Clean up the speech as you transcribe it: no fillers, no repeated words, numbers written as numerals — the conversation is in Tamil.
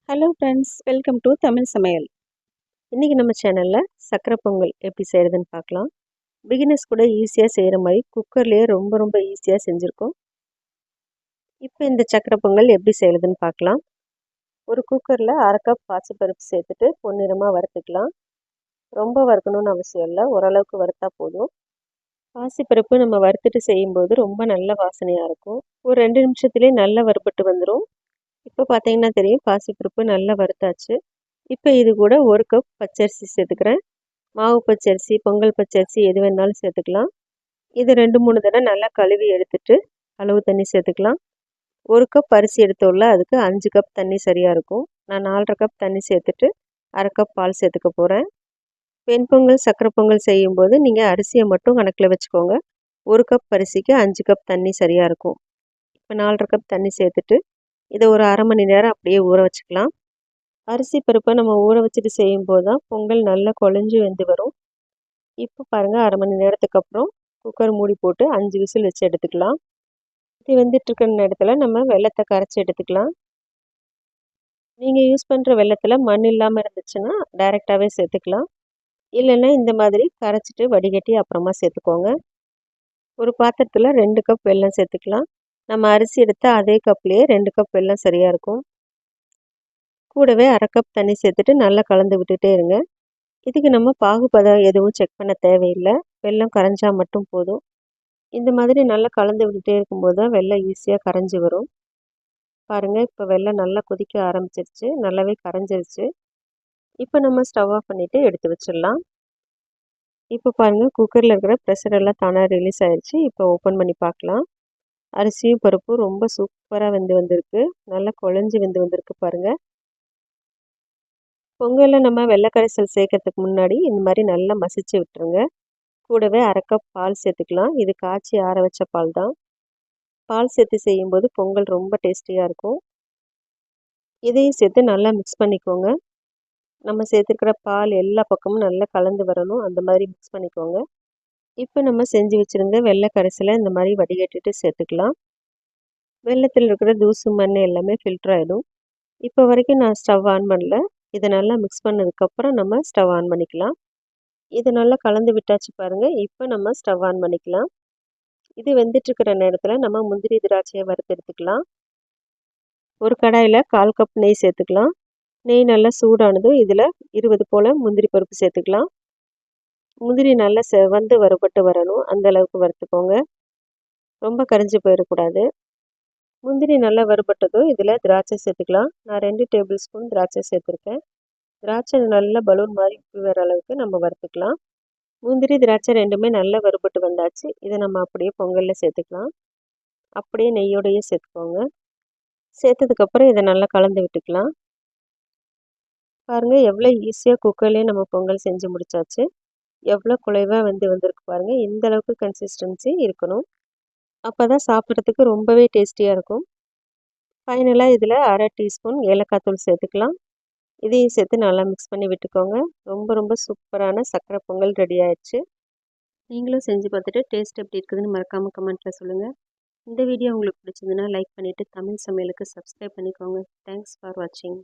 Hello friends, welcome to Tamil சமையல். இன்றைக்கி நம்ம சேனலில் சக்கரை பொங்கல் எப்படி செய்கிறதுன்னு பார்க்கலாம். பிகினர்ஸ் கூட ஈஸியாக செய்கிற மாதிரி குக்கர்லேயே ரொம்ப ஈஸியாக செஞ்சுருக்கோம். இப்போ இந்த சக்கரை பொங்கல் எப்படி செய்கிறதுன்னு பார்க்கலாம். ஒரு குக்கரில் 1/2 கப் பாசிப்பருப்பு சேர்த்துட்டு பொன்னிறமாக வறுத்துக்கலாம். ரொம்ப வறுக்கணும்னு அவசியம் இல்லை, ஓரளவுக்கு வறுத்தா போதும். பாசிப்பருப்பு நம்ம வறுத்துட்டு செய்யும்போது ரொம்ப நல்ல வாசனையாக இருக்கும். ஒரு 2 நிமிஷத்துலேயே நல்லா வறுபட்டு வந்துடும். இப்போ பார்த்தீங்கன்னா தெரியும், பாசிப்பருப்பு நல்லா வறுத்தாச்சு. இப்போ இது கூட 1 கப் பச்சரிசி சேர்த்துக்கிறேன். மாவு பச்சரிசி, பொங்கல் பச்சரிசி எது வேணாலும் சேர்த்துக்கலாம். இது 2-3 தடவை நல்லா கழுவி எடுத்துட்டு அளவு தண்ணி சேர்த்துக்கலாம். 1 கப் அரிசி எடுத்தோம்ல, அதுக்கு 5 கப் தண்ணி சரியாக இருக்கும். நான் 4.5 கப் தண்ணி சேர்த்துட்டு 1/2 கப் பால் சேர்த்துக்க போகிறேன். வெண்பொங்கல் சக்கரை பொங்கல் செய்யும்போது நீங்கள் அரிசியை மட்டும் கணக்கில் வச்சுக்கோங்க. 1 கப் அரிசிக்கு 5 கப் தண்ணி சரியாக இருக்கும். இப்போ 4.5 கப் தண்ணி சேர்த்துட்டு இதை ஒரு 1/2 மணி நேரம் அப்படியே ஊற வச்சுக்கலாம். அரிசி பருப்பை நம்ம ஊற வச்சுட்டு செய்யும்போது தான் பொங்கல் நல்லா குழஞ்சி வெந்து வரும். இப்போ பாருங்கள், 1/2 மணி நேரத்துக்கு அப்புறம் குக்கர் மூடி போட்டு 5 விசில் வச்சு எடுத்துக்கலாம். இது வெந்துட்டுருக்கிற நேரத்தில் நம்ம வெல்லத்தை கரைச்சி எடுத்துக்கலாம். நீங்கள் யூஸ் பண்ணுற வெல்லத்தில் மண் இல்லாமல் இருந்துச்சுன்னா டைரெக்டாகவே சேர்த்துக்கலாம். இல்லைன்னா இந்த மாதிரி கரைச்சிட்டு வடிகட்டி அப்புறமா சேர்த்துக்கோங்க. ஒரு பாத்திரத்தில் 2 கப் வெல்லம் சேர்த்துக்கலாம். நம்ம அரிசி எடுத்த அதே கப்லேயே 2 கப் வெல்லம் சரியாக இருக்கும். கூடவே 1/2 கப் தண்ணி சேர்த்துட்டு நல்லா கலந்து விட்டுட்டே இருங்க. இதுக்கு நம்ம பாகுபதம் எதுவும் செக் பண்ண தேவையில்லை, வெல்லம் கரைஞ்சா மட்டும் போதும். இந்த மாதிரி நல்லா கலந்து விட்டுட்டே இருக்கும்போது தான் வெல்லம் ஈஸியாக கரைஞ்சி வரும். பாருங்கள், இப்போ வெல்லம் நல்லா கொதிக்க ஆரம்பிச்சிருச்சு, நல்லாவே கரைஞ்சிருச்சு. இப்போ நம்ம ஸ்டவ் ஆஃப் பண்ணிவிட்டு எடுத்து வச்சிடலாம். இப்போ பாருங்கள், குக்கரில் இருக்கிற ப்ரெஷர் எல்லாம் தானாக ரிலீஸ் ஆயிடுச்சு. இப்போ ஓப்பன் பண்ணி பார்க்கலாம். அரிசியும் பருப்பும் ரொம்ப சூப்பராக வெந்து வந்திருக்கு. நல்லா குழஞ்சி வெந்து வந்திருக்கு பாருங்கள். பொங்கலில் நம்ம வெள்ளைக்கரைசல் சேர்க்கறதுக்கு முன்னாடி இந்த மாதிரி நல்லா மசிச்சு விட்டுருங்க. கூடவே 1/2 கப் பால் சேர்த்துக்கலாம். இது காய்ச்சி ஆற வச்ச பால் தான். பால் சேர்த்து செய்யும்போது பொங்கல் ரொம்ப டேஸ்டியாக இருக்கும். இதையும் சேர்த்து நல்லா மிக்ஸ் பண்ணிக்கோங்க. நம்ம சேர்த்துக்கிற பால் எல்லா பக்கமும் நல்லா கலந்து வரணும், அந்த மாதிரி மிக்ஸ் பண்ணிக்கோங்க. இப்போ நம்ம செஞ்சு வச்சுருங்க வெள்ளைக்கரைசலை இந்த மாதிரி வடிகட்டிட்டு சேர்த்துக்கலாம். வெள்ளத்தில் இருக்கிற தூசு மண் எல்லாமே ஃபில்டர் ஆகிடும். இப்போ வரைக்கும் நான் ஸ்டவ் ஆன் பண்ணல. இதை நல்லா மிக்ஸ் பண்ணதுக்கப்புறம் நம்ம ஸ்டவ் ஆன் பண்ணிக்கலாம். இதை நல்லா கலந்து விட்டாச்சு பாருங்கள். இப்போ நம்ம ஸ்டவ் ஆன் பண்ணிக்கலாம். இது வெந்துட்டுருக்கிற நேரத்தில் நம்ம முந்திரி திராட்சையை வறுத்து எடுத்துக்கலாம். ஒரு கடாயில் 1/4 கப் நெய் சேர்த்துக்கலாம். நெய் நல்லா சூடானதும் இதில் 20 போல் முந்திரி பருப்பு சேர்த்துக்கலாம். முந்திரி நல்லா செவந்து வறுபட்டு வரணும், அந்த அளவுக்கு வறுத்துக்கோங்க. ரொம்ப கரிஞ்சு போயிடக்கூடாது. முந்திரி நல்லா வறுபட்டதும் இதில் திராட்சை சேர்த்துக்கலாம். நான் 2 டேபிள் ஸ்பூன் திராட்சை சேர்த்துருக்கேன். திராட்சை நல்லா பலூன் மாதிரி வர அளவுக்கு நம்ம வறுத்துக்கலாம். முந்திரி திராட்சை ரெண்டுமே நல்லா வறுபட்டு வந்தாச்சு. இதை நம்ம அப்படியே பொங்கலில் சேர்த்துக்கலாம். அப்படியே நெய்யோடையே சேர்த்துக்கோங்க. சேர்த்ததுக்கப்புறம் இதை நல்லா கலந்து விட்டுக்கலாம். பாருங்கள், எவ்வளோ ஈஸியாக குக்கர்லேயே நம்ம பொங்கல் செஞ்சு முடிச்சாச்சு. எவ்வளோ குலைவாக வந்திருக்கு பாருங்கள். இந்த அளவுக்கு கன்சிஸ்டன்சி இருக்கணும். அப்போ தான் சாப்பிட்றதுக்கு ரொம்பவே டேஸ்டியாக இருக்கும். ஃபைனலாக இதில் 1/2 டீஸ்பூன் ஏலக்காய் தூள் சேர்த்துக்கலாம். இதையும் சேர்த்து நல்லா மிக்ஸ் பண்ணி விட்டுக்கோங்க. ரொம்ப சூப்பரான சக்கரை பொங்கல் ரெடி ஆயிடுச்சு. நீங்களும் செஞ்சு பார்த்துட்டு டேஸ்ட் எப்படி இருக்குதுன்னு மறக்காமல் கமெண்ட்டில் சொல்லுங்கள். இந்த வீடியோ உங்களுக்கு பிடிச்சிருந்துன்னா லைக் பண்ணிவிட்டு தமிழ் சமையலுக்கு சப்ஸ்கிரைப் பண்ணிக்கோங்க. தேங்க்ஸ் ஃபார் வாட்சிங்.